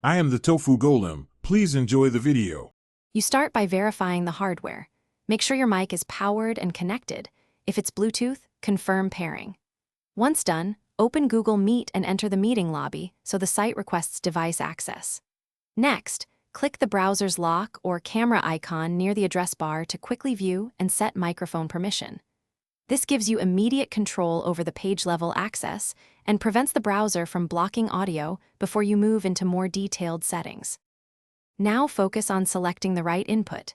I am the Tofu Golem. Please enjoy the video. You start by verifying the hardware. Make sure your mic is powered and connected. If it's Bluetooth, confirm pairing. Once done, open Google Meet and enter the meeting lobby so the site requests device access. Next, click the browser's lock or camera icon near the address bar to quickly view and set microphone permission. This gives you immediate control over the page-level access and prevents the browser from blocking audio before you move into more detailed settings. Now focus on selecting the right input.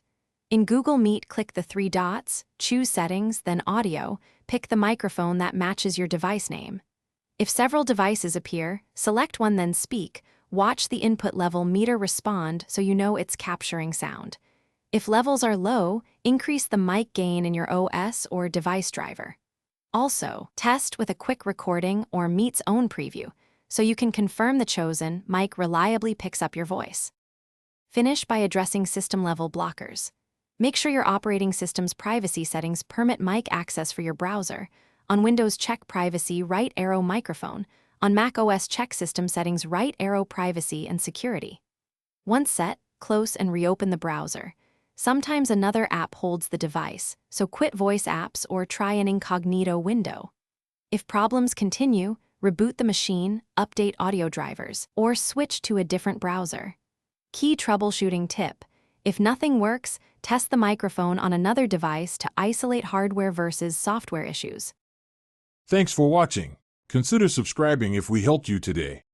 In Google Meet, click the three dots, choose Settings, then Audio, pick the microphone that matches your device name. If several devices appear, select one then speak. Watch the input level meter respond so you know it's capturing sound. If levels are low, increase the mic gain in your OS or device driver. Also, test with a quick recording or Meet's own preview so you can confirm the chosen mic reliably picks up your voice. Finish by addressing system-level blockers. Make sure your operating system's privacy settings permit mic access for your browser. On Windows, check Privacy, right arrow Microphone. On Mac OS, check System Settings, right arrow Privacy and Security. Once set, close and reopen the browser. Sometimes another app holds the device, so quit voice apps or try an incognito window. If problems continue, reboot the machine, update audio drivers, or switch to a different browser. Key troubleshooting tip: if nothing works, test the microphone on another device to isolate hardware versus software issues. Thanks for watching. Consider subscribing if we helped you today.